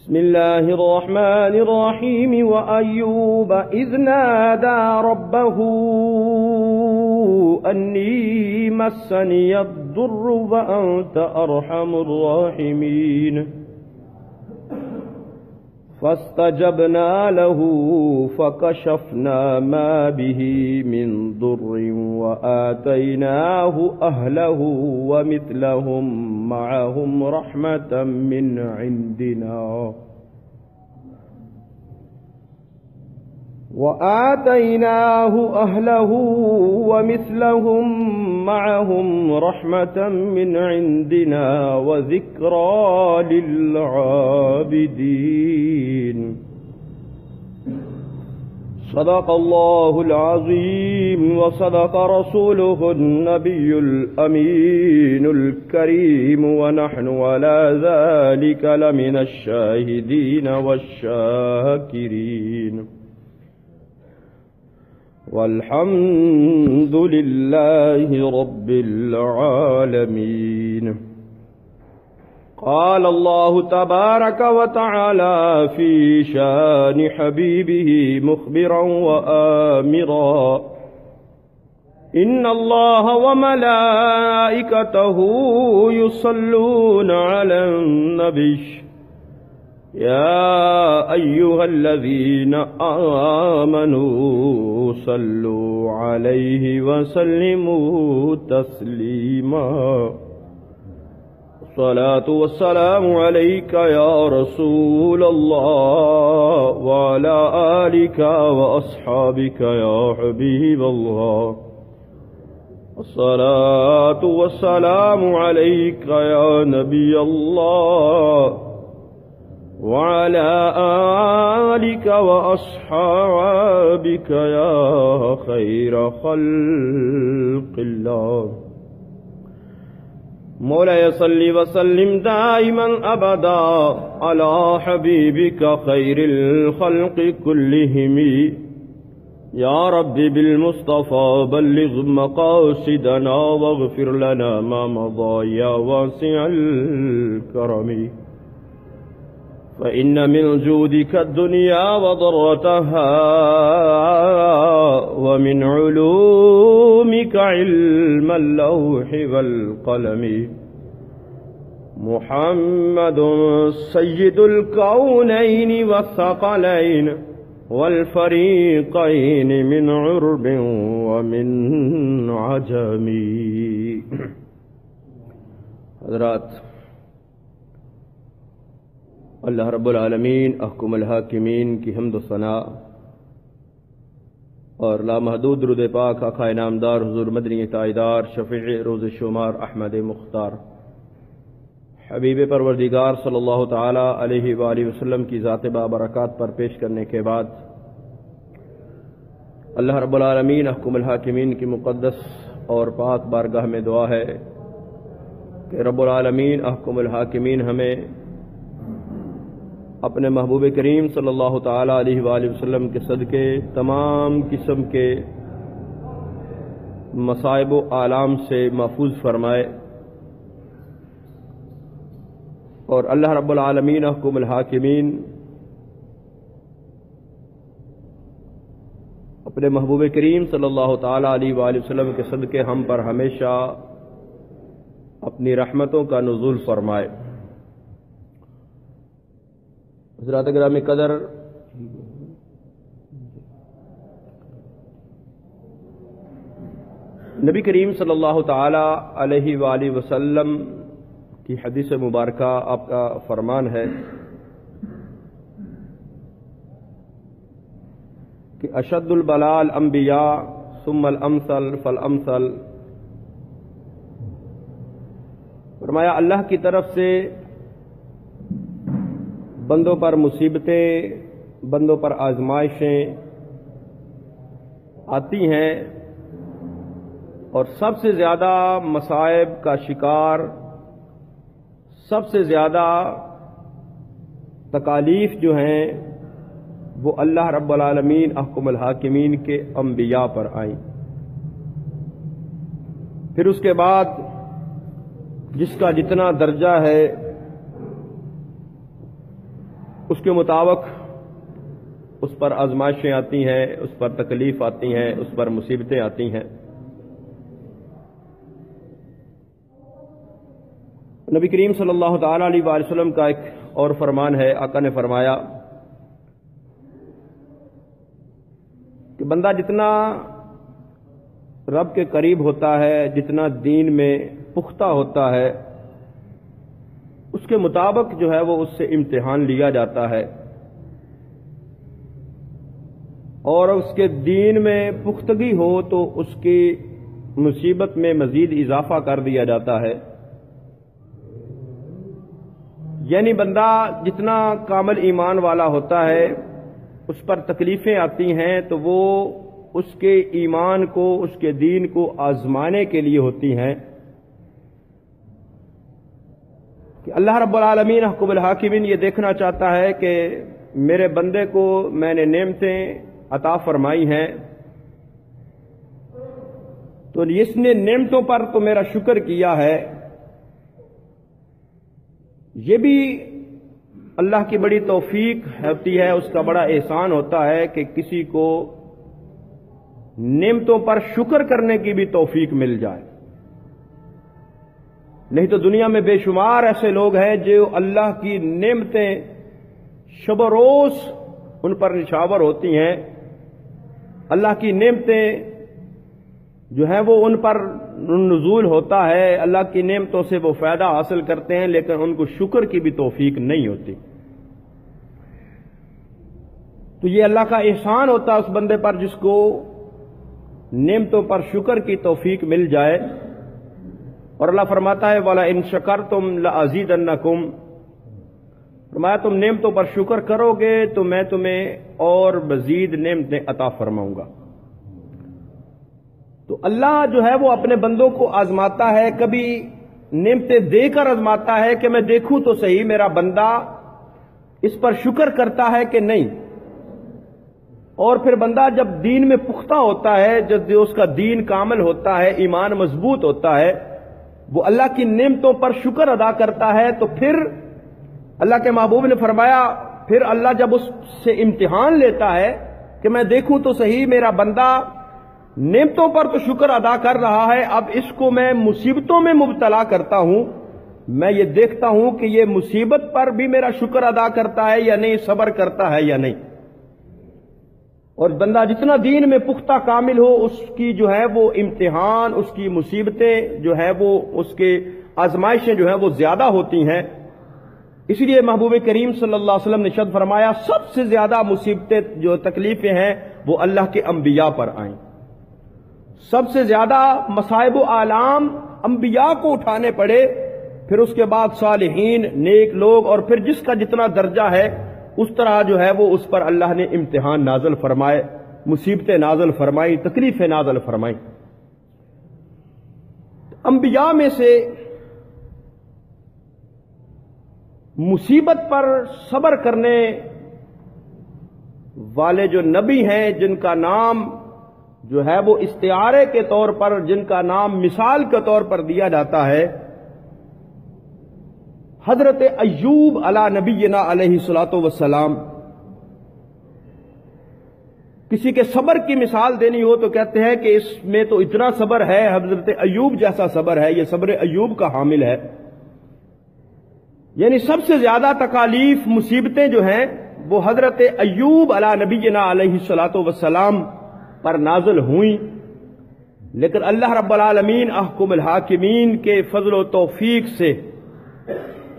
بسم الله الرحمن الرحيم وأيوب إذ نادى ربه أني مسني الضر وأنت أرحم الراحمين فاستجبنا له فكشفنا ما به من ضر وآتيناه أهله ومثلهم معهم رحمة من عندنا وذكرى للعابدين صدق الله العظيم وصدق رسوله النبي الأمين الكريم ونحن على ذلك لمن الشاهدين والشاكرين والحمد لله رب العالمين. قال الله تبارك وتعالى في شان حبيبه مخبرا وآمرا إن الله وملائكته يصلون على النبي يا أيها الذين آمنوا صلوا عليه وسلموا تسليما. الصلاة والسلام عليك يا رسول الله وعلى آلك وأصحابك يا حبيب الله. الصلاة والسلام عليك يا نبي الله وعلى آلك وأصحابك يا خير خلق الله. مولاي صل وسلم دائما أبدا على حبيبك خير الخلق كلهم. يا رب بالمصطفى بلغ مقاصدنا واغفر لنا ما مضى يا واسع الكرم. فإن من جودك الدنيا وضرتها ومن علومك علم اللوح والقلم. محمد سيد الكونين والثقلين والفريقين من عرب ومن عجم. حضرات، اللہ رب العالمین احکم الحاکمین کی حمد و ثناء اور لامحدود درود پاک آقا انعامدار حضور مدنی تائیدار شفیع روز شمار احمد مختار حبیب پروردگار صلی اللہ تعالی علیہ وآلہ وسلم کی ذات بابرکات پر پیش کرنے کے بعد اللہ رب العالمین احکم الحاکمین کی مقدس اور پاک بارگاہ میں دعا ہے کہ رب العالمین احکم الحاکمین ہمیں اپنے محبوب کریم صلی اللہ تعالی علیہ وآلہ وسلم کے صدقے تمام قسم کے مصائب و آلام سے محفوظ فرمائے، اور اللہ رب العالمین احکم الحاکمین اپنے محبوب کریم صلی اللہ تعالی علیہ وآلہ وسلم کے صدقے ہم پر ہمیشہ اپنی رحمتوں کا نزول فرمائے۔ حضرات گرامی قدر، نبی کریم صلی اللہ تعالی علیہ وآلہ وسلم کی حدیث مبارکہ آپ کا فرمان ہے کہ اشد البلاء الانبیاء ثم الامثل فالامثل. فرمایا اللہ کی طرف سے بندوں پر مصیبتیں، بندوں پر آزمائشیں آتی ہیں، اور سب سے زیادہ مصائب کا شکار، سب سے زیادہ تکالیف جو ہیں وہ اللہ رب العالمین احکم الحاکمین کے انبیاء پر آئیں. پھر اس کے بعد جس کا جتنا درجہ ہے اس کے مطابق اس پر آزمائشیں آتی ہیں، اس پر تکلیف آتی ہیں، اس پر مصیبتیں آتی ہیں۔ نبی کریم صلی اللہ تعالی علیہ وآلہ وسلم کا ایک اور فرمان ہے، آقا نے فرمایا کہ بندہ جتنا رب کے قریب ہوتا ہے، جتنا دین میں پختہ ہوتا ہے، اس کے مطابق جو ہے وہ اس سے امتحان لیا جاتا ہے، اور اس کے دین میں پختگی ہو تو اس کی مصیبت میں مزید اضافہ کر دیا جاتا ہے۔ یعنی بندہ جتنا کامل ایمان والا ہوتا ہے، اس پر تکلیفیں آتی ہیں تو وہ اس کے ایمان کو، اس کے دین کو آزمانے کے لیے ہوتی ہیں کہ اللہ رب العالمین حکم الحاکمین یہ دیکھنا چاہتا ہے کہ میرے بندے کو میں نے نعمتیں عطا فرمائی ہیں، تو اس نے نعمتوں پر تو میرا شکر کیا ہے، یہ بھی اللہ کی بڑی توفیق ہوتی ہے، اس کا بڑا احسان ہوتا ہے کہ کسی کو نعمتوں پر شکر کرنے کی بھی توفیق مل جائے۔ نہیں تو دنیا میں بے شمار ایسے لوگ ہیں جو اللہ کی نعمتیں شب و روز ان پر نشاور ہوتی ہیں، اللہ کی نعمتیں جو ہیں وہ ان پر نزول ہوتا ہے، اللہ کی نعمتوں سے وہ فائدہ حاصل کرتے ہیں، لیکن ان کو شکر کی بھی توفیق نہیں ہوتی۔ تو یہ اللہ کا احسان ہوتا ہے اس بندے پر جس کو نعمتوں پر شکر کی توفیق مل جائے، اور اللہ فرماتا ہے وَلَئِن شَكَرْتُمْ لَأَزِيدَنَّكُمْ، فرمایا تم نعمتوں پر شکر کرو گے تو میں تمہیں اور مزید نعمتیں عطا فرماؤں گا۔ تو اللہ جو ہے وہ اپنے بندوں کو آزماتا ہے، کبھی نعمتیں دے کر آزماتا ہے کہ میں دیکھوں تو صحیح میرا بندہ اس پر شکر کرتا ہے کہ نہیں، اور پھر بندہ جب دین میں پختہ ہوتا ہے، جب اس کا دین کامل ہوتا ہے، ایمان مضبوط ہوتا ہے، وہ اللہ کی نعمتوں پر شکر ادا کرتا ہے، تو پھر اللہ کے محبوب نے فرمایا پھر اللہ جب اس سے امتحان لیتا ہے کہ میں دیکھوں تو صحیح میرا بندہ نعمتوں پر تو شکر ادا کر رہا ہے، اب اس کو میں مصیبتوں میں مبتلا کرتا ہوں، میں یہ دیکھتا ہوں کہ یہ مصیبت پر بھی میرا شکر ادا کرتا ہے یا نہیں، صبر کرتا ہے یا نہیں۔ اور بندہ جتنا دین میں پختہ کامل ہو، اس کی جو ہے وہ امتحان، اس کی مصیبتیں جو ہے وہ اس کے آزمائشیں جو ہیں وہ زیادہ ہوتی ہیں۔ اسی لیے محبوب کریم صلی اللہ علیہ وسلم نے ارشاد فرمایا سب سے زیادہ مصیبتیں جو تکلیفیں ہیں وہ اللہ کے انبیاء پر آئیں، سب سے زیادہ مصائب و آلام انبیاء کو اٹھانے پڑے، پھر اس کے بعد صالحین، نیک لوگ، اور پھر جس کا جتنا درجہ ہے اس طرح جو ہے وہ اس پر اللہ نے امتحان نازل فرمائے، مصیبتیں نازل فرمائی، تکلیفیں نازل فرمائی۔ انبیاء میں سے مصیبت پر صبر کرنے والے جو نبی ہیں، جن کا نام جو ہے وہ استعارے کے طور پر، جن کا نام مثال کے طور پر دیا جاتا ہے، حضرت ایوب علی نبینا علیہ الصلوۃ والسلام۔ کسی کے صبر کی مثال دینی ہو تو کہتے ہیں کہ اس میں تو اتنا صبر ہے، حضرت ایوب جیسا صبر ہے، یہ صبر ایوب کا حامل ہے۔ یعنی سب سے زیادہ تکالیف، مصیبتیں جو ہیں وہ حضرت ایوب علی نبینا علیہ الصلوۃ والسلام پر نازل ہوئیں، لیکن اللہ رب العالمین احکم الحاکمین کے فضل و توفیق سے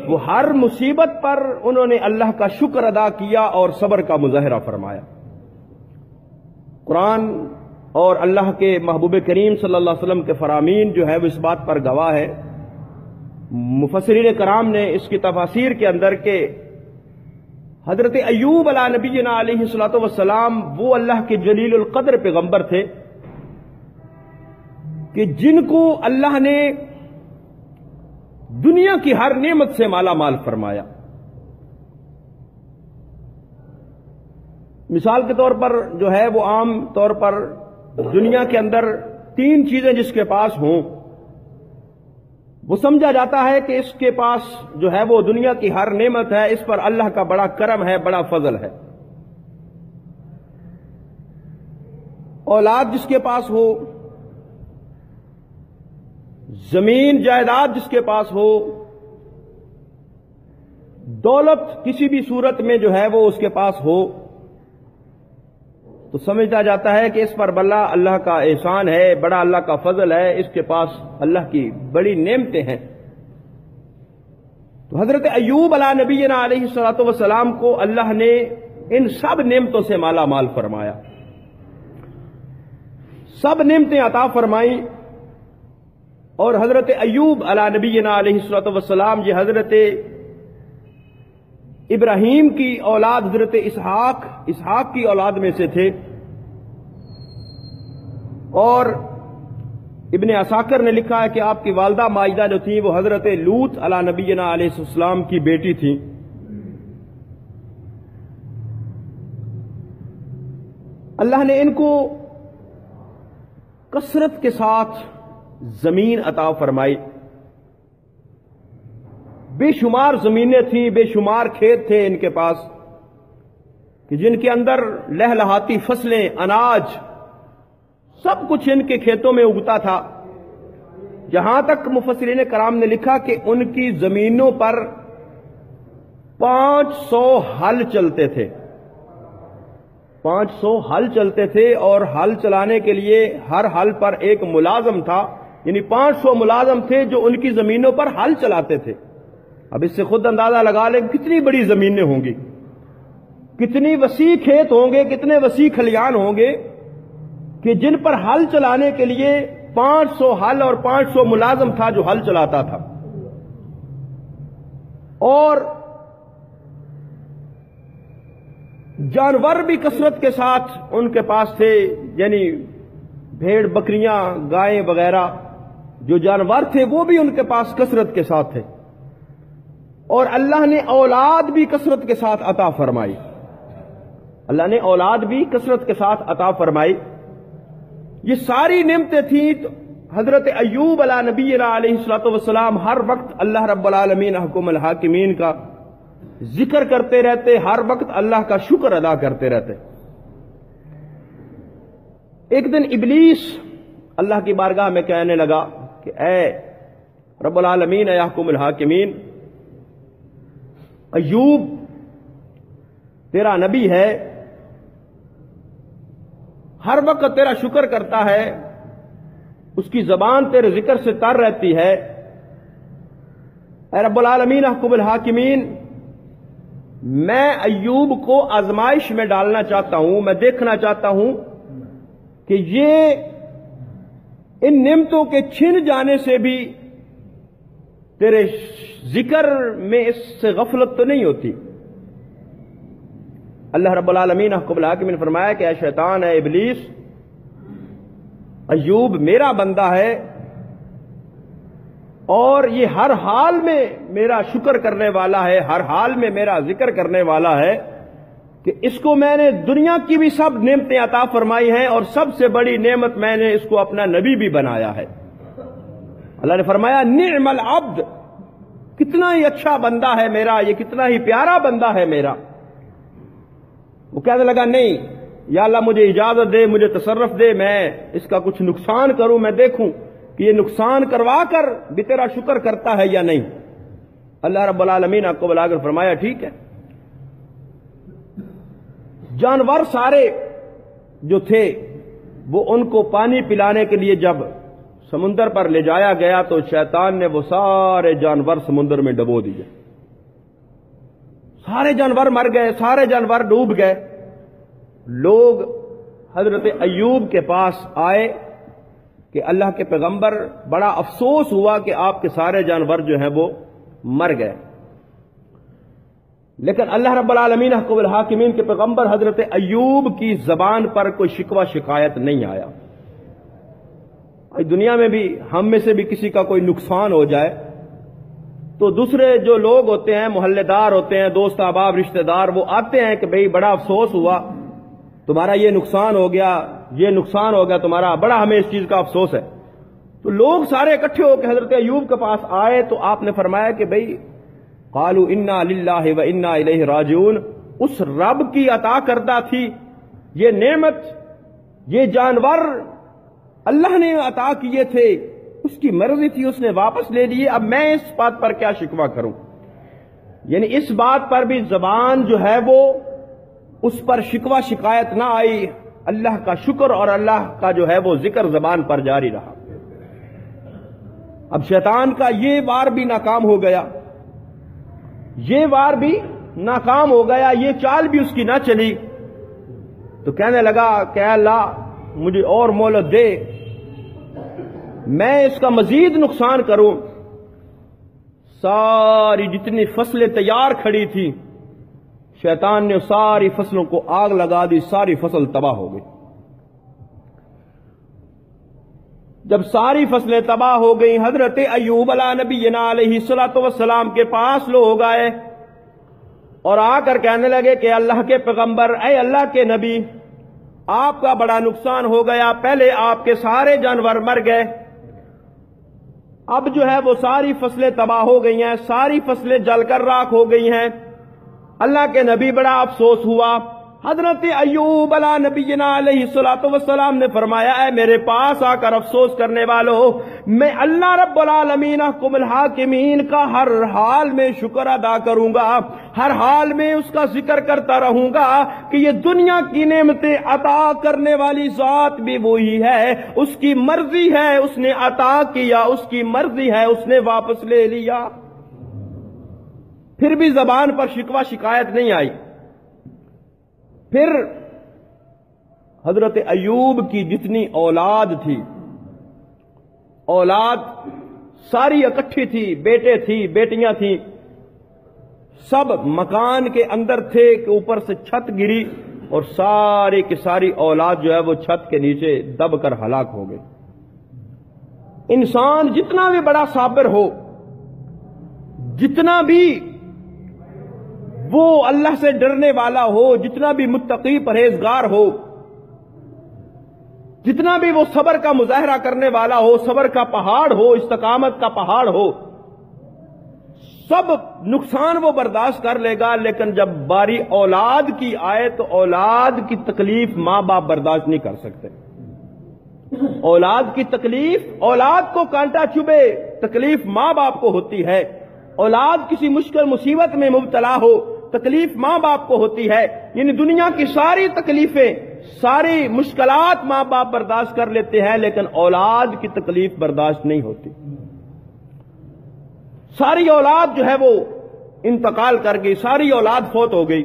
وہ ہر مصیبت پر انہوں نے اللہ کا شکر ادا کیا اور صبر کا مظاہرہ فرمایا۔ قرآن اور اللہ کے محبوب کریم صلی اللہ علیہ وسلم کے فرامین جو ہے وہ اس بات پر گواہ ہے۔ مفسرین کرام نے اس کی تفاسیر کے اندر کہ حضرت ایوب علی نبینا علیہ الصلوۃ والسلام وہ اللہ کے جلیل القدر پیغمبر تھے کہ جن کو اللہ نے دنیا کی ہر نعمت سے مالا مال فرمایا۔ مثال کے طور پر جو ہے وہ عام طور پر دنیا کے اندر 3 چیزیں جس کے پاس ہوں وہ سمجھا جاتا ہے کہ اس کے پاس جو ہے وہ دنیا کی ہر نعمت ہے، اس پر اللہ کا بڑا کرم ہے، بڑا فضل ہے۔ اولاد جس کے پاس ہو، زمین جائیداد جس کے پاس ہو، دولت کسی بھی صورت میں جو ہے وہ اس کے پاس ہو، تو سمجھا جاتا ہے کہ اس پر بلا اللہ کا احسان ہے، بڑا اللہ کا فضل ہے، اس کے پاس اللہ کی بڑی نعمتیں ہیں۔ تو حضرت ایوب علیہ نبینا علیہ الصلوۃ والسلام کو اللہ نے ان سب نعمتوں سے مالا مال فرمایا، سب نعمتیں عطا فرمائیں۔ اور حضرت ایوب علیہ نبینا علیہ الصلوۃ والسلام یہ حضرت ابراہیم کی اولاد حضرت اسحاق کی اولاد میں سے تھے، اور ابن عساکر نے لکھا ہے کہ آپ کی والدہ ماجدہ جو تھیں وہ حضرت لوط علیہ نبینا علیہ السلام کی بیٹی تھیں۔ اللہ نے ان کو کثرت کے ساتھ زمین عطا فرمائی، بے شمار زمینیں تھیں، بے شمار کھیت تھے ان کے پاس، کہ جن کے اندر لہلہاتی فصلیں، اناج، سب کچھ ان کے کھیتوں میں اگتا تھا۔ جہاں تک مفسرین کرام نے لکھا کہ ان کی زمینوں پر 500 ہل چلتے تھے، 500 ہل چلتے تھے، اور ہل چلانے کے لیے ہر ہل پر ایک ملازم تھا، یعنی 500 ملازم تھے جو ان کی زمینوں پر ہل چلاتے تھے۔ اب اس سے خود اندازہ لگا لیں کتنی بڑی زمینیں ہوں گی، کتنی وسیع کھیت ہوں گے، کتنے وسیع کھلیان ہوں گے، کہ جن پر ہل چلانے کے لیے 500 ہل اور 500 ملازم تھا جو ہل چلاتا تھا۔ اور جانور بھی کثرت کے ساتھ ان کے پاس تھے، یعنی بھیڑ، بکریاں، گائیں وغیرہ جو جانور تھے وہ بھی ان کے پاس کثرت کے ساتھ تھے۔ اور اللہ نے اولاد بھی کثرت کے ساتھ عطا فرمائی، اللہ نے اولاد بھی کثرت کے ساتھ عطا فرمائی۔ یہ ساری نعمتیں تھیں، تو حضرت ایوب علیہ نبینا علیہ الصلوۃ والسلام ہر وقت اللہ رب العالمین حکم الحاکمین کا ذکر کرتے رہتے، ہر وقت اللہ کا شکر ادا کرتے رہتے۔ ایک دن ابلیس اللہ کی بارگاہ میں کہنے لگا کہ اے رب العالمین، اے حکم الحاکمین، ایوب تیرا نبی ہے، ہر وقت تیرا شکر کرتا ہے، اس کی زبان تیرے ذکر سے تر رہتی ہے، اے رب العالمین حکم الحاکمین، میں ایوب کو آزمائش میں ڈالنا چاہتا ہوں، میں دیکھنا چاہتا ہوں کہ یہ ان نعمتوں کے چھن جانے سے بھی تیرے ذکر میں اس سے غفلت تو نہیں ہوتی۔ اللہ رب العالمین حکم الحاکمین نے فرمایا کہ اے شیطان، اے ابلیس، ایوب میرا بندہ ہے، اور یہ ہر حال میں میرا شکر کرنے والا ہے، ہر حال میں میرا ذکر کرنے والا ہے، کہ اس کو میں نے دنیا کی بھی سب نعمتیں عطا فرمائی ہیں، اور سب سے بڑی نعمت میں نے اس کو اپنا نبی بھی بنایا ہے۔ اللہ نے فرمایا نعم العبد، کتنا ہی اچھا بندہ ہے میرا، یہ کتنا ہی پیارا بندہ ہے میرا۔ وہ کہنے لگا نہیں یا اللہ مجھے اجازت دے، مجھے تصرف دے، میں اس کا کچھ نقصان کروں، میں دیکھوں کہ یہ نقصان کروا کر بھی تیرا شکر کرتا ہے یا نہیں۔ اللہ رب العالمین آپ کو بلا کر فرمایا ٹھیک ہے۔ جانور سارے جو تھے وہ ان کو پانی پلانے کے لیے جب سمندر پر لے جایا گیا تو شیطان نے وہ سارے جانور سمندر میں ڈبو دیے، سارے جانور مر گئے، سارے جانور ڈوب گئے۔ لوگ حضرت ایوب کے پاس آئے کہ اللہ کے پیغمبر، بڑا افسوس ہوا کہ آپ کے سارے جانور جو ہیں وہ مر گئے، لیکن اللہ رب العالمین حکم الحاکمین کے پیغمبر حضرت ایوب کی زبان پر کوئی شکوہ شکایت نہیں آیا۔ دنیا میں بھی ہم میں سے بھی کسی کا کوئی نقصان ہو جائے تو دوسرے جو لوگ ہوتے ہیں، محلے دار ہوتے ہیں، دوست احباب، رشتہ دار، وہ آتے ہیں کہ بھئی بڑا افسوس ہوا، تمہارا یہ نقصان ہو گیا، یہ نقصان ہو گیا تمہارا، بڑا ہمیں اس چیز کا افسوس ہے۔ تو تو لوگ سارے اکٹھے ہو کے حضرت ایوب کے پاس آئے تو آپ نے فرمایا کہ بھئی قالوا انا للہ و انا الیہ راجعون، اس رب کی عطا کردہ تھی یہ نعمت، یہ جانور اللہ نے عطا کیے تھے، اس کی مرضی تھی، اس نے واپس لے لیے، اب میں اس بات پر کیا شکوہ کروں؟ یعنی اس بات پر بھی زبان جو ہے وہ اس پر شکوہ شکایت نہ آئی، اللہ کا شکر اور اللہ کا جو ہے وہ ذکر زبان پر جاری رہا۔ اب شیطان کا یہ وار بھی ناکام ہو گیا، یہ وار بھی ناکام ہو گیا، یہ چال بھی اس کی نہ چلی، تو کہنے لگا کہ اے اللہ مجھے اور مہلت دے، میں اس کا مزید نقصان کروں۔ ساری جتنی فصلیں تیار کھڑی تھی شیطان نے ساری فصلوں کو آگ لگا دی، ساری فصل تباہ ہو گئی۔ جب ساری فصلیں تباہ ہو گئی، حضرت ایوب علیہ نبینا علیہ الصلوۃ والسلام کے پاس لوگ آئے اور آ کر کہنے لگے کہ اللہ کے پیغمبر، اے اللہ کے نبی، آپ کا بڑا نقصان ہو گیا، پہلے آپ کے سارے جانور مر گئے، اب جو ہے وہ ساری فصلیں تباہ ہو گئی ہیں، ساری فصلیں جل کر راکھ ہو گئی ہیں۔ اللہ کے نبی بڑا افسوس ہوا۔ حضرت ایوب علیہ نبینا علیہ الصلوۃ والسلام نے فرمایا، اے میرے پاس آ کر افسوس کرنے والوں، میں اللہ رب العالمین احکم الحاکمین کا ہر حال میں شکر ادا کروں گا، ہر حال میں اس کا ذکر کرتا رہوں گا کہ یہ دنیا کی نعمتیں عطا کرنے والی ذات بھی وہی ہے، اس کی مرضی ہے اس نے عطا کیا، اس کی مرضی ہے اس نے واپس لے لیا۔ پھر بھی زبان پر شکوہ شکایت نہیں آئی۔ پھر حضرت ایوب کی جتنی اولاد تھی، اولاد ساری اکٹھی تھی، بیٹے تھی، بیٹیاں تھیں، سب مکان کے اندر تھے کہ اوپر سے چھت گری اور ساری کی ساری اولاد جو ہے وہ چھت کے نیچے دب کر ہلاک ہو گئی۔ انسان جتنا بھی بڑا صابر ہو، جتنا بھی وہ اللہ سے ڈرنے والا ہو، جتنا بھی متقی پرہیزگار ہو، جتنا بھی وہ صبر کا مظاہرہ کرنے والا ہو، صبر کا پہاڑ ہو، استقامت کا پہاڑ ہو، سب نقصان وہ برداشت کر لے گا، لیکن جب باری اولاد کی آئے تو اولاد کی تکلیف ماں باپ برداشت نہیں کر سکتے۔ اولاد کی تکلیف، اولاد کو کانٹا چبھے تکلیف ماں باپ کو ہوتی ہے، اولاد کسی مشکل مصیبت میں مبتلا ہو تکلیف ماں باپ کو ہوتی ہے۔ یعنی دنیا کی ساری تکلیفیں، ساری مشکلات ماں باپ برداشت کر لیتے ہیں، لیکن اولاد کی تکلیف برداشت نہیں ہوتی۔ ساری اولاد جو ہے وہ انتقال کر گئی، ساری اولاد فوت ہو گئی۔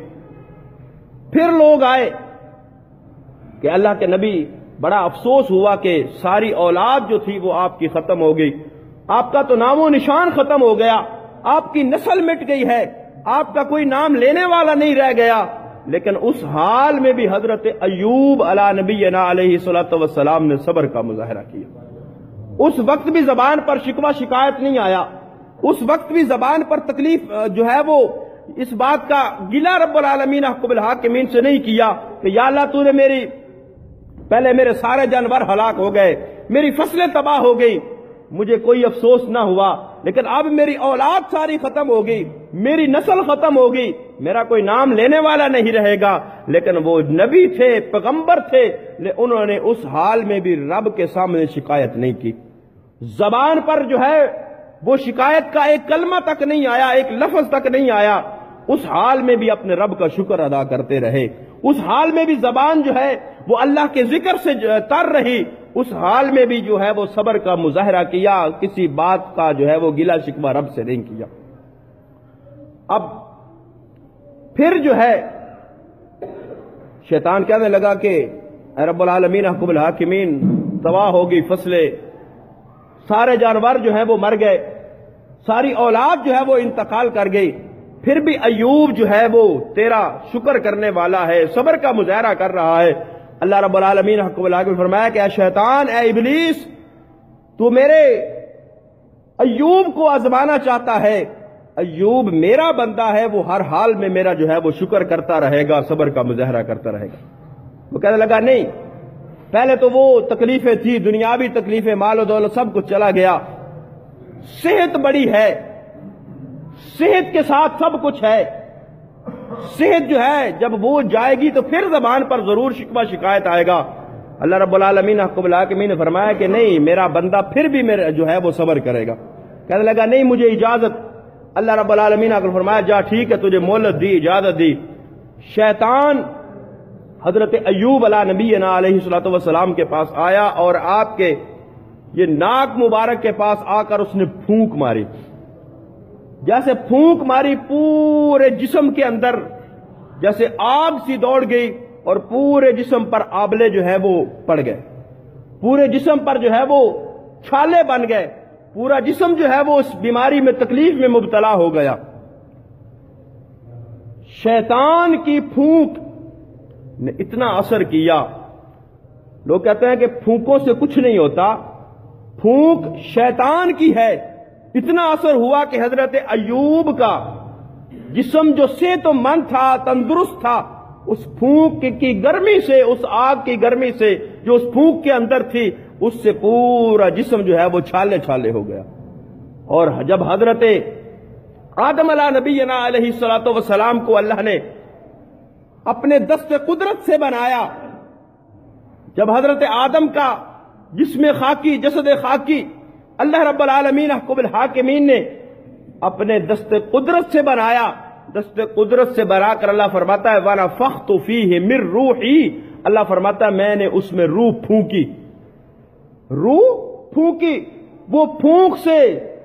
پھر لوگ آئے کہ اللہ کے نبی بڑا افسوس ہوا کہ ساری اولاد جو تھی وہ آپ کی ختم ہو گئی، آپ کا تو نام و نشان ختم ہو گیا، آپ کی نسل مٹ گئی ہے، آپ کا کوئی نام لینے والا نہیں رہ گیا۔ لیکن اس حال میں بھی حضرت ایوب علیہ نبینا علیہ الصلوۃ والسلام نے صبر کا مظاہرہ کیا۔ اس وقت بھی زبان پر شکوہ شکایت نہیں آیا، اس وقت بھی زبان پر تکلیف جو ہے وہ اس بات کا گلہ رب العالمین احکم الحاکمین سے نہیں کیا کہ یا اللہ تو نے پہلے میرے سارے جانور ہلاک ہو گئے، میری فصلیں تباہ ہو گئی، مجھے کوئی افسوس نہ ہوا، لیکن اب میری اولاد ساری ختم ہو گئی، میری نسل ختم ہو گئی، میرا کوئی نام لینے والا نہیں رہے گا۔ لیکن وہ نبی تھے، پیغمبر تھے، انہوں نے اس حال میں بھی رب کے سامنے شکایت نہیں کی۔ زبان پر جو ہے وہ شکایت کا ایک کلمہ تک نہیں آیا، ایک لفظ تک نہیں آیا، اس حال میں بھی اپنے رب کا شکر ادا کرتے رہے۔ اس حال میں بھی زبان جو ہے وہ اللہ کے ذکر سے تر رہی، اس حال میں بھی جو ہے وہ صبر کا مظاہرہ کیا، کسی بات کا جو ہے وہ گلہ شکوہ رب سے نہیں کیا۔ اب پھر جو ہے شیطان کہنے لگا کہ اے رب العالمین احکم الحاکمین، تباہ ہوگی فصلیں، سارے جانور جو ہیں وہ مر گئے، ساری اولاد جو ہے وہ انتقال کر گئی، پھر بھی ایوب جو ہے وہ تیرا شکر کرنے والا ہے، صبر کا مظاہرہ کر رہا ہے۔ اللہ رب العالمین حکم اللہ نے فرمایا کہ اے شیطان، اے ابلیس، تو میرے ایوب کو آزمانا چاہتا ہے، ایوب میرا بندہ ہے، وہ ہر حال میں میرا جو ہے وہ شکر کرتا رہے گا، صبر کا مظاہرہ کرتا رہے گا۔ وہ کہنے لگا نہیں، پہلے تو وہ تکلیفیں تھی، دنیاوی تکلیفیں، مال و دولت سب کچھ چلا گیا، صحت بڑی ہے، صحت کے ساتھ سب کچھ ہے، صحت جو ہے جب وہ جائے گی تو پھر زبان پر ضرور شکوہ شکایت آئے گا۔ اللہ رب العالمین حق الحاکمین نے فرمایا کہ نہیں، میرا بندہ پھر بھی میرا جو ہے وہ صبر کرے گا۔ کہنے لگا نہیں مجھے اجازت، اللہ رب العالمین نے فرمایا جا ٹھیک ہے، تجھے مہلت دی، اجازت دی۔ شیطان حضرت ایوب علیہ نبینا علیہ الصلوۃ والسلام کے پاس آیا اور آپ کے یہ ناک مبارک کے پاس آ کر اس نے پھونک ماری۔ جیسے پھونک ماری پورے جسم کے اندر جیسے آگ سی دوڑ گئی اور پورے جسم پر آبلے جو ہے وہ پڑ گئے، پورے جسم پر جو ہے وہ چھالے بن گئے، پورا جسم جو ہے وہ اس بیماری میں تکلیف میں مبتلا ہو گیا۔ شیطان کی پھونک نے اتنا اثر کیا، لوگ کہتے ہیں کہ پھونکوں سے کچھ نہیں ہوتا، پھونک شیطان کی ہے، اتنا اثر ہوا کہ حضرت ایوب کا جسم جو صحت مند تھا، تندرست تھا، اس پھونک کی گرمی سے، اس آگ کی گرمی سے جو اس پھونک کے اندر تھی، اس سے پورا جسم جو ہے وہ چھالے چھالے ہو گیا۔ اور جب حضرت آدم علیہ نبینا علیہ الصلوۃ والسلام کو اللہ نے اپنے دست قدرت سے بنایا، جب حضرت آدم کا جسم خاکی، جسد خاکی اللہ رب العالمین حق الحاکمین نے اپنے دست قدرت سے بنایا، دست قدرت سے بنا کر اللہ فرماتا ہے وَنَفَخْتُ فِيهِ مِن رُوحِي، اللہ فرماتا ہے میں نے اس میں روح پھونکی، روح پھونکی، وہ پھونک سے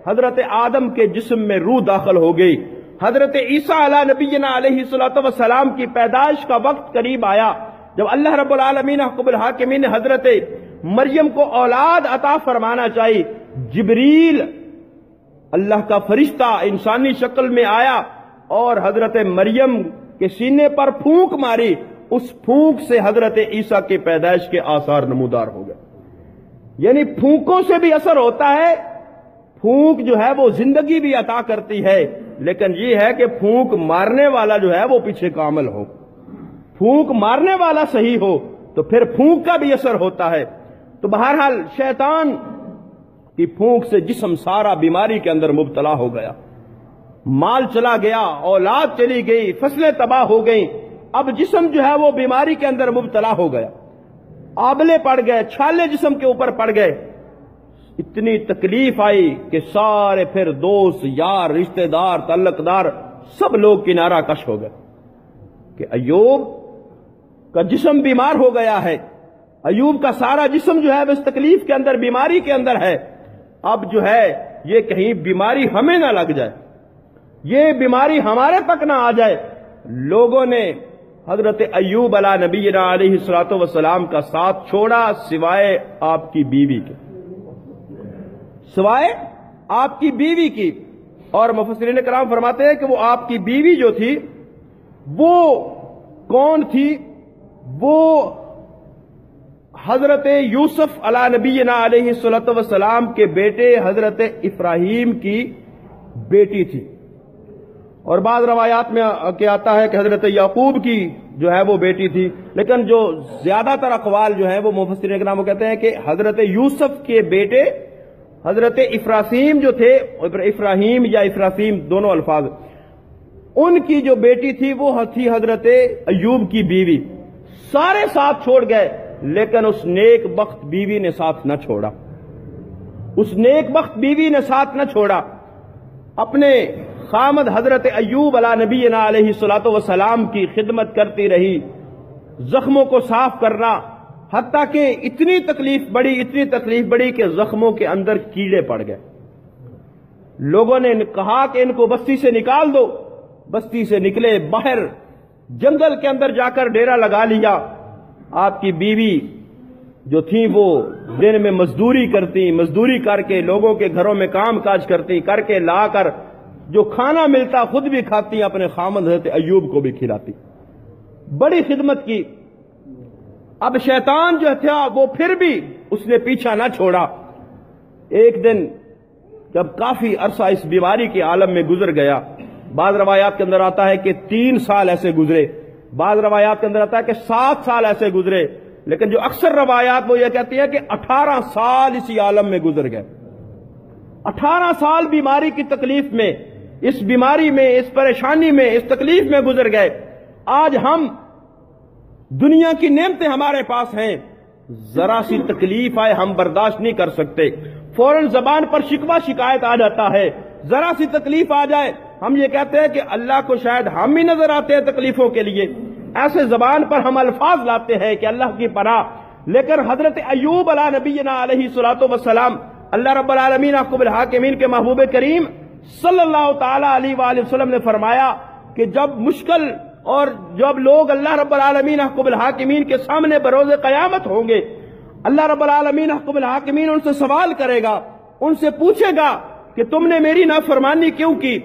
حضرت آدم کے جسم میں روح داخل ہو گئی۔ حضرت عیسیٰ علیہ نبینا علیہ الصلوۃ والسلام کی پیدائش کا وقت قریب آیا، جب اللہ رب العالمین حق الحاکمین نے حضرت مریم کو اولاد عطا فرمانا چاہی، جبریل اللہ کا فرشتہ انسانی شکل میں آیا اور حضرت مریم کے سینے پر پھونک ماری، اس پھونک سے حضرت عیسیٰ کی پیدائش کے آثار نمودار ہو گئے۔ یعنی پھونکوں سے بھی اثر ہوتا ہے، پھونک جو ہے وہ زندگی بھی عطا کرتی ہے، لیکن یہ ہے کہ پھونک مارنے والا جو ہے وہ پیچھے کامل ہو، پھونک مارنے والا صحیح ہو تو پھر پھونک کا بھی اثر ہوتا ہے۔ تو بہرحال شیطان کی پھونک سے جسم سارا بیماری کے اندر مبتلا ہو گیا، مال چلا گیا، اولاد چلی گئی، فصلیں تباہ ہو گئیں، اب جسم جو ہے وہ بیماری کے اندر مبتلا ہو گیا، آبلے پڑ گئے، چھالے جسم کے اوپر پڑ گئے، اتنی تکلیف آئی کہ سارے پھر دوست یار رشتہ دار تعلق دار سب لوگ کنارہ کش ہو گئے کہ ایوب کا جسم بیمار ہو گیا ہے، ایوب کا سارا جسم جو ہے اس تکلیف کے اندر، بیماری کے اندر ہے، اب جو ہے یہ کہیں بیماری ہمیں نہ لگ جائے، یہ بیماری ہمارے تک نہ آ جائے۔ لوگوں نے حضرت ایوب علیہ نبینا علیہ الصلوۃ والسلام کا ساتھ چھوڑا سوائے آپ کی بیوی کے، سوائے آپ کی بیوی کی۔ اور مفسرین کرام فرماتے ہیں کہ وہ آپ کی بیوی جو تھی وہ کون تھی؟ وہ حضرت یوسف علیہ نبینا علیہ الصلوۃ والسلام کے بیٹے حضرت ابراہیم کی بیٹی تھی، اور بعض روایات میں کیا آتا ہے کہ حضرت یعقوب کی جو ہے وہ بیٹی تھی، لیکن جو زیادہ تر اقوال جو ہیں وہ مفسرین کرام کہتے ہیں کہ حضرت یوسف کے بیٹے حضرت افراثیم جو تھے، افراہیم یا افراثیم دونوں الفاظ، ان کی جو بیٹی تھی وہ تھی حضرت ایوب کی بیوی۔ سارے ساتھ چھوڑ گئے لیکن اس نیک بخت بیوی نے ساتھ نہ چھوڑا، اس نیک بخت بیوی نے ساتھ نہ چھوڑا، اپنے خامد حضرت ایوب علیہ نبینا علیہ الصلوۃ والسلام کی خدمت کرتی رہی، زخموں کو صاف کرنا، حتیٰ کہ اتنی تکلیف بڑی کہ زخموں کے اندر کیڑے پڑ گئے۔ لوگوں نے کہا کہ ان کو بستی سے نکال دو، بستی سے نکلے، باہر جنگل کے اندر جا کر ڈیرا لگا لیا۔ آپ کی بیوی جو تھی وہ دن میں مزدوری کرتی، مزدوری کر کے لوگوں کے گھروں میں کام کاج کرتی، کر کے لا کر جو کھانا ملتا خود بھی کھاتی، اپنے خامد حضرت ایوب کو بھی کھلاتی، بڑی خدمت کی۔ اب شیطان جو تھا وہ پھر بھی اس نے پیچھا نہ چھوڑا۔ ایک دن جب کافی عرصہ اس بیماری کے عالم میں گزر گیا، بعض روایات کے اندر آتا ہے کہ 3 سال ایسے گزرے، بعض روایات کے اندر آتا ہے کہ 7 سال ایسے گزرے، لیکن جو اکثر روایات وہ یہ کہتی ہیں کہ 18 سال اسی عالم میں گزر گئے، 18 سال بیماری کی تکلیف میں، اس بیماری میں، اس پریشانی میں، اس تکلیف میں گزر گئے۔ آج ہم دنیا کی نعمتیں ہمارے پاس ہیں، ذرا سی تکلیف آئے ہم برداشت نہیں کر سکتے، فوراً زبان پر شکوہ شکایت آ جاتا ہے، ذرا سی تکلیف آ جائے ہم یہ کہتے ہیں کہ اللہ کو شاید ہم ہی نظر آتے ہیں تکلیفوں کے لیے، ایسے زبان پر ہم الفاظ لاتے ہیں کہ اللہ کی پناہ۔ لیکن حضرت ایوب علیہ نبینا علیہ الصلوۃ والسلام، اللہ رب العالمین احکم الحاکمین کے محبوب کریم صلی اللہ تعالی علیہ وآلہ وسلم نے فرمایا کہ جب مشکل اور جب لوگ اللہ رب العالمین احکم الحاکمین کے سامنے بروز قیامت ہوں گے، اللہ رب العالمین احکم الحاکمین ان سے سوال کرے گا، ان سے پوچھے گا کہ تم نے میری نافرمانی کیوں کی،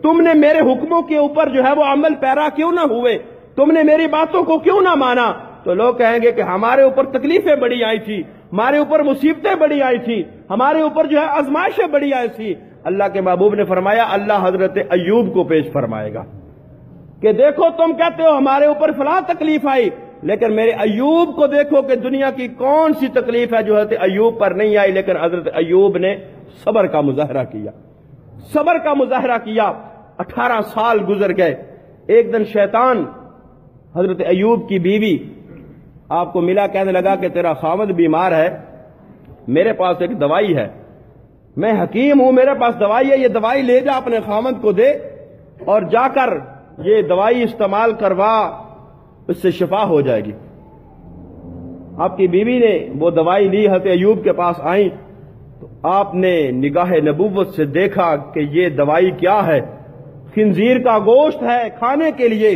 تم نے میرے حکموں کے اوپر جو ہے وہ عمل پیرا کیوں نہ ہوئے، تم نے میری باتوں کو کیوں نہ مانا؟ تو لوگ کہیں گے کہ ہمارے اوپر تکلیفیں بڑی آئی تھی، ہمارے اوپر مصیبتیں بڑی آئی تھی، ہمارے اوپر جو ہے آزمائشیں بڑی آئی تھی۔ اللہ کے محبوب نے فرمایا، اللہ حضرت ایوب کو پیش فرمائے گا کہ دیکھو تم کہتے ہو ہمارے اوپر فلاں تکلیف آئی، لیکن میرے ایوب کو دیکھو کہ دنیا کی کون سی تکلیف ہے جو حضرت ایوب پر نہیں آئی، لیکن حضرت ایوب نے صبر کا مظاہرہ کیا، صبر کا مظاہرہ کیا۔ 18 سال گزر گئے۔ ایک دن شیطان حضرت ایوب کی بیوی آپ کو ملا، کہنے لگا کہ تیرا خاوند بیمار ہے، میرے پاس ایک دوائی ہے، میں حکیم ہوں، میرے پاس دوائی ہے، یہ دوائی لے جا اپنے خاوند کو دے اور جا کر یہ دوائی استعمال کروا، اس سے شفا ہو جائے گی۔ آپ کی بیوی نے وہ دوائی لی، حضرت ایوب کے پاس آئیں تو آپ نے نگاہ نبوت سے دیکھا کہ یہ دوائی کیا ہے، خنزیر کا گوشت ہے کھانے کے لیے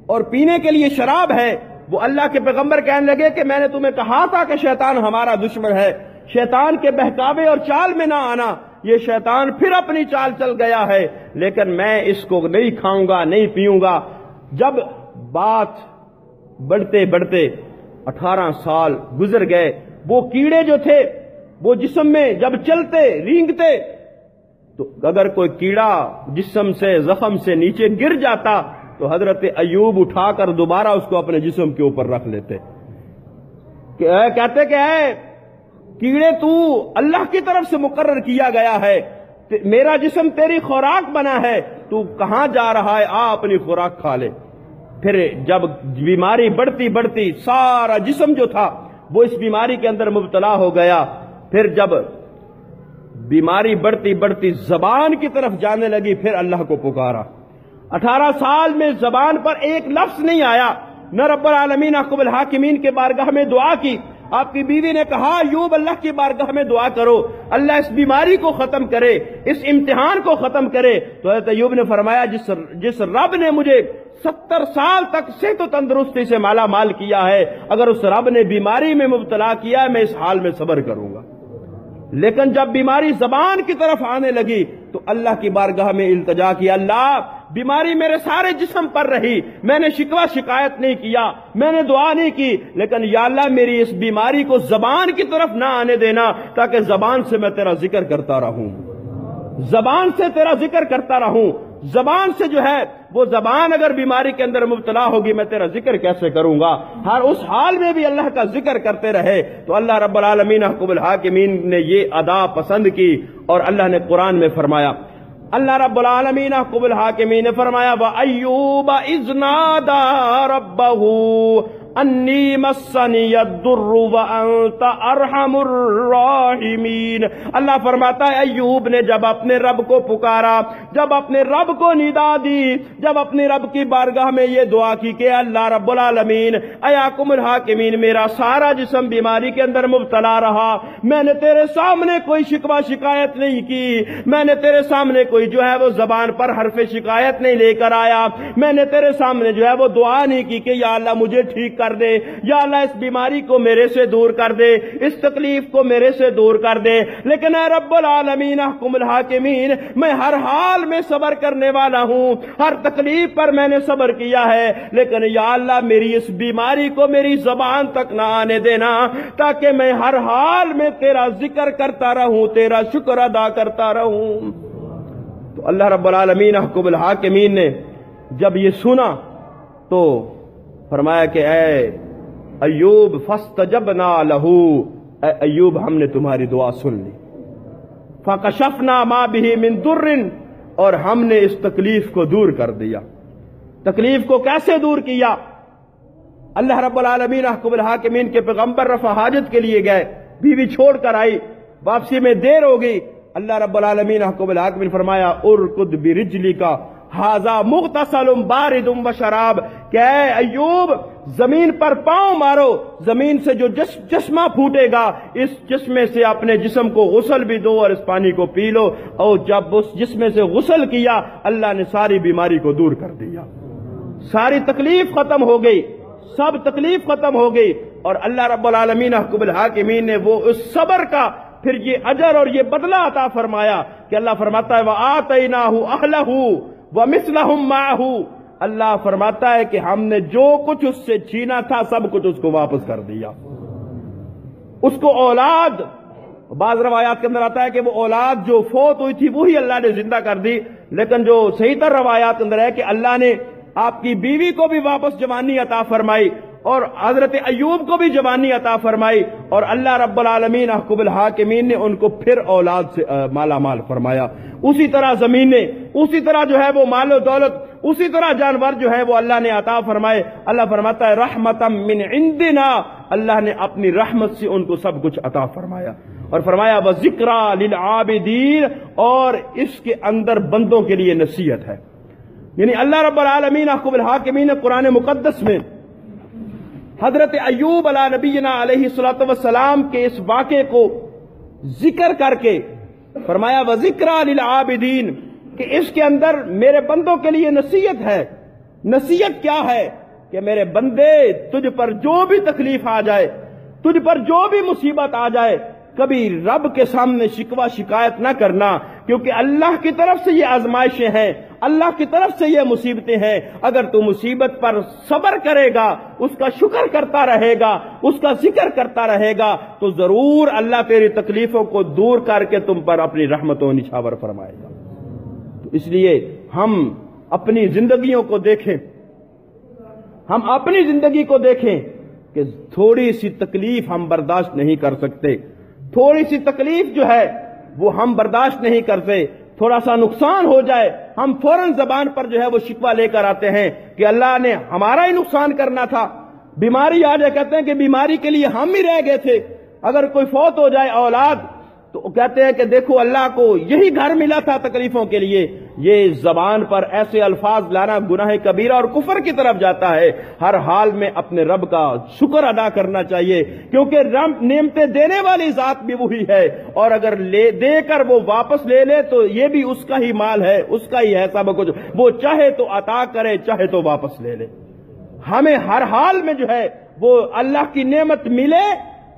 اور پینے کے لیے شراب ہے۔ وہ اللہ کے پیغمبر کہنے لگے کہ میں نے تمہیں کہا تھا کہ شیطان ہمارا دشمن ہے، شیطان کے بہکاوے اور چال میں نہ آنا، یہ شیطان پھر اپنی چال چل گیا ہے، لیکن میں اس کو نہیں کھاؤں گا، نہیں پیوں گا۔ جب بات بڑھتے بڑھتے 18 سال گزر گئے، وہ کیڑے جو تھے وہ جسم میں جب چلتے رینگتے تو اگر کوئی کیڑا جسم سے زخم سے نیچے گر جاتا تو حضرت ایوب اٹھا کر دوبارہ اس کو اپنے جسم کے اوپر رکھ لیتے، کہتے کہ اے کیڑے تو اللہ کی طرف سے مقرر کیا گیا ہے، میرا جسم تیری خوراک بنا ہے، تو کہاں جا رہا ہے، آ اپنی خوراک کھا لے۔ پھر جب بیماری بڑھتی بڑھتی سارا جسم جو تھا وہ اس بیماری کے اندر مبتلا ہو گیا، پھر جب بیماری بڑھتی بڑھتی زبان کی طرف جانے لگی، پھر اللہ کو پکارا۔ 18 سال میں زبان پر ایک لفظ نہیں آیا، نہ رب العالمین احکم الحاکمین کے بارگاہ میں دعا کی۔ آپ کی بیوی نے کہا ایوب اللہ کی بارگاہ میں دعا کرو، اللہ اس بیماری کو ختم کرے، اس امتحان کو ختم کرے۔ تو حضرت ایوب نے فرمایا جس رب نے مجھے 70 سال تک صحت و تندرستی سے مالا مال کیا ہے، اگر اس رب نے بیماری میں مبتلا کیا ہے میں اس حال میں صبر کروں گا۔ لیکن جب بیماری زبان کی طرف آنے لگی تو اللہ کی بارگاہ میں التجا کیا، اللہ بیماری میرے سارے جسم پر رہی، میں نے شکوہ شکایت نہیں کیا، میں نے دعا نہیں کی، لیکن یا اللہ میری اس بیماری کو زبان کی طرف نہ آنے دینا، تاکہ زبان سے میں تیرا ذکر کرتا رہوں، زبان سے تیرا ذکر کرتا رہوں۔ زبان سے جو ہے وہ زبان اگر بیماری کے اندر مبتلا ہوگی میں تیرا ذکر کیسے کروں گا؟ ہر اس حال میں بھی اللہ کا ذکر کرتے رہے۔ تو اللہ رب العالمین احکم الحاکمین نے یہ ادا پسند کی اور اللہ نے قرآن میں فرمایا، اللہ رب العالمین احکم الحاکمین نے فرمایا وَأَيُّوبَ إِذْ نَادَى رَبَّهُ انی مسنی الضر وانت ارحم الراحمین۔ اللہ فرماتا ہے ایوب نے جب اپنے رب کو پکارا، جب اپنے رب کو ندا دی، جب اپنے رب کی بارگاہ میں یہ دعا کی کہ اللہ رب العالمین اے حاکم الحاکمین میرا سارا جسم بیماری کے اندر مبتلا رہا، میں نے تیرے سامنے کوئی شکوہ شکایت نہیں کی، میں نے تیرے سامنے کوئی جو ہے وہ زبان پر حرف شکایت نہیں لے کر آیا، میں نے تیرے سامنے جو ہے وہ دعا نہیں کی کہ یا اللہ مجھے ٹھیک کر دے، یا اللہ اس بیماری کو میرے سے دور کر دے، اس تکلیف کو میرے سے دور کر دے، لیکن اے رب العالمین احکم الحاکمین میں ہر حال میں صبر کرنے والا ہوں، ہر تکلیف پر میں نے صبر کیا ہے، لیکن یا اللہ میری اس بیماری کو میری زبان تک نہ آنے دینا، تاکہ میں ہر حال میں تیرا ذکر کرتا رہوں، تیرا شکر ادا کرتا رہوں۔ تو اللہ رب العالمین احکم الحاکمین نے جب یہ سنا تو فرمایا کہ اے ایوب فاستجبنا لہو، اے ایوب ہم نے تمہاری دعا سن لی، فکشفنا ما بہ من در، اور ہم نے اس تکلیف کو دور کر دیا۔ تکلیف کو کیسے دور کیا؟ اللہ رب العالمین احکم الحاکمین کے پیغمبر رفع حاجت کے لیے گئے، بیوی چھوڑ کر آئی، واپسی میں دیر ہو گئی، اللہ رب العالمین احکم الحاکمین فرمایا ارکض برجلک ھذا مغتسل بارد وشراب، کہ اے ایوب زمین پر پاؤں مارو، زمین سے جو چشمہ پھوٹے گا اس چشمے سے اپنے جسم کو غسل بھی دو اور اس پانی کو پی لو۔ اور جب اس جسمے سے غسل کیا اللہ نے ساری بیماری کو دور کر دیا، ساری تکلیف ختم ہو گئی، سب تکلیف ختم ہو گئی۔ اور اللہ رب العالمین احکم الحاکمین نے وہ اس صبر کا پھر یہ اجر اور یہ بدلہ عطا فرمایا کہ اللہ فرماتا ہے وَآتَيْنَاهُ أَهْلَهُ وَمِثْلَهُمْ مَعَهُ، اللہ فرماتا ہے کہ ہم نے جو کچھ اس سے چھینا تھا سب کچھ اس کو واپس کر دیا۔ اس کو اولاد، بعض روایات کے اندر آتا ہے کہ وہ اولاد جو فوت ہوئی تھی وہی اللہ نے زندہ کر دی، لیکن جو صحیح تر روایات کے اندر ہے کہ اللہ نے آپ کی بیوی کو بھی واپس جوانی عطا فرمائی اور حضرت ایوب کو بھی جوانی عطا فرمائی، اور اللہ رب العالمین احکم الحاکمین نے ان کو پھر اولاد سے مالا مال فرمایا۔ اسی طرح زمینیں، اسی طرح جو ہے وہ مال و دولت، اسی طرح جانور جو ہے وہ اللہ نے عطا فرمائے۔ اللہ فرماتا ہے رحمتا من عندنا، اللہ نے اپنی رحمت سے ان کو سب کچھ عطا فرمایا، اور فرمایا وذکریٰ للعابدین، اور اس کے اندر بندوں کے لیے نصیحت ہے۔ یعنی اللہ رب العالمین احکم الحاکمین نے قرآن مقدس میں حضرت ایوب علیہ نبینا علیہ الصلوۃ والسلام کے اس واقعے کو ذکر کر کے فرمایا وذکریٰ للعابدین، کہ اس کے اندر میرے بندوں کے لیے نصیحت ہے۔ نصیحت کیا ہے؟ کہ میرے بندے تجھ پر جو بھی تکلیف آ جائے، تجھ پر جو بھی مصیبت آ جائے، کبھی رب کے سامنے شکوہ شکایت نہ کرنا، کیونکہ اللہ کی طرف سے یہ آزمائشیں ہیں، اللہ کی طرف سے یہ مصیبتیں ہیں۔ اگر تو مصیبت پر صبر کرے گا، اس کا شکر کرتا رہے گا، اس کا ذکر کرتا رہے گا، تو ضرور اللہ تیری تکلیفوں کو دور کر کے تم پر اپنی رحمتوں نچھاور فرمائے گا۔ تو اس لیے ہم اپنی زندگیوں کو دیکھیں، ہم اپنی زندگی کو دیکھیں کہ تھوڑی سی تکلیف ہم برداشت نہیں کر سکتے، تھوڑی سی تکلیف جو ہے وہ ہم برداشت نہیں کرتے، تھوڑا سا نقصان ہو جائے ہم فوراً زبان پر جو ہے وہ شکوہ لے کر آتے ہیں کہ اللہ نے ہمارا ہی نقصان کرنا تھا۔ بیماری آ جائے کہتے ہیں کہ بیماری کے لیے ہم ہی رہ گئے تھے۔ اگر کوئی فوت ہو جائے اولاد تو کہتے ہیں کہ دیکھو اللہ کو یہی گھر ملا تھا تکلیفوں کے لیے۔ یہ زبان پر ایسے الفاظ لانا گناہ کبیرہ اور کفر کی طرف جاتا ہے۔ ہر حال میں اپنے رب کا شکر ادا کرنا چاہیے، کیونکہ رب نعمتیں دینے والی ذات بھی وہی ہے، اور اگر دے کر وہ واپس لے لے تو یہ بھی اس کا ہی مال ہے، اس کا ہی ہے سب کچھ، وہ چاہے تو عطا کرے چاہے تو واپس لے لے۔ ہمیں ہر حال میں جو ہے وہ اللہ کی نعمت ملے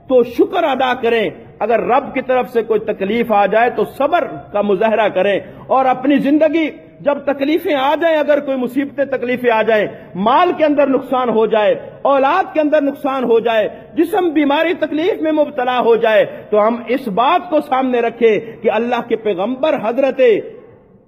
تو شکر ادا کریں، اگر رب کی طرف سے کوئی تکلیف آ جائے تو صبر کا مظاہرہ کریں، اور اپنی زندگی جب تکلیفیں آ جائیں، اگر کوئی مصیبتیں تکلیفیں آ جائیں، مال کے اندر نقصان ہو جائے، اولاد کے اندر نقصان ہو جائے، جسم بیماری تکلیف میں مبتلا ہو جائے، تو ہم اس بات کو سامنے رکھیں کہ اللہ کے پیغمبر حضرت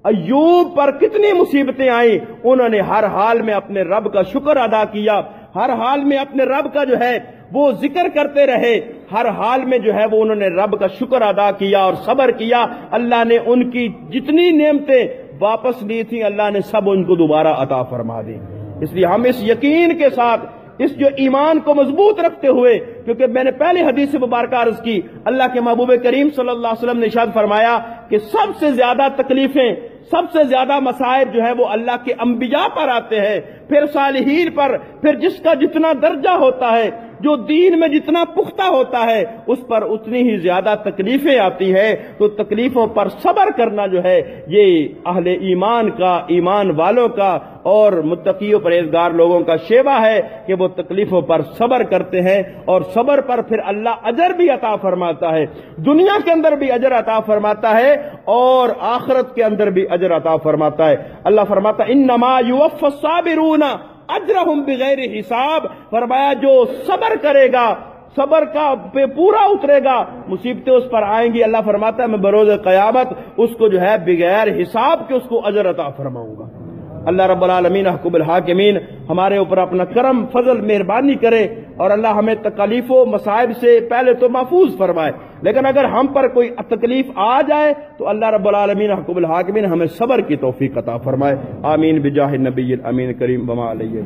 ایوب پر کتنی مصیبتیں آئیں، انہوں نے ہر حال میں اپنے رب کا شکر ادا کیا، ہر حال میں اپنے رب کا جو ہے وہ ذکر کرتے رہے، ہر حال میں جو ہے وہ انہوں نے رب کا شکر ادا کیا اور صبر کیا۔ اللہ نے ان کی جتنی نعمتیں واپس لی تھیں اللہ نے سب ان کو دوبارہ عطا فرما دی۔ اس لیے ہم اس یقین کے ساتھ، اس جو ایمان کو مضبوط رکھتے ہوئے، کیونکہ میں نے پہلے حدیث مبارکہ عرض کی، اللہ کے محبوب کریم صلی اللہ علیہ وسلم نے ارشاد فرمایا کہ سب سے زیادہ تکلیفیں، سب سے زیادہ مصائب جو ہے وہ اللہ کے انبیاء پر آتے ہیں، پھر صالحین پر، پھر جس کا جتنا درجہ ہوتا ہے، جو دین میں جتنا پختہ ہوتا ہے اس پر اتنی ہی زیادہ تکلیفیں آتی ہیں۔ تو تکلیفوں پر صبر کرنا جو ہے یہ اہل ایمان کا، ایمان والوں کا اور متقی و پرہیزگار لوگوں کا شیوا ہے کہ وہ تکلیفوں پر صبر کرتے ہیں، اور صبر پر پھر اللہ اجر بھی عطا فرماتا ہے، دنیا کے اندر بھی اجر عطا فرماتا ہے اور آخرت کے اندر بھی اجر عطا فرماتا ہے۔ اللہ فرماتا انما یوفی الصابرون اجرہم بغیر حساب، فرمایا جو صبر کرے گا، صبر کا پہ پورا اترے گا، مصیبتیں اس پر آئیں گی، اللہ فرماتا ہے میں بروز قیامت اس کو جو ہے بغیر حساب کے اس کو اجر عطا فرماؤں گا۔ اللہ رب العالمین احکم الحاکمین ہمارے اوپر اپنا کرم، فضل، مہربانی کرے، اور اللہ ہمیں تکالیف و مصائب سے پہلے تو محفوظ فرمائے، لیکن اگر ہم پر کوئی تکلیف آ جائے تو اللہ رب العالمین حکم الحاکمین ہمیں صبر کی توفیق عطا فرمائے۔ آمین بجاہ النبی الامین کریم وما علیہ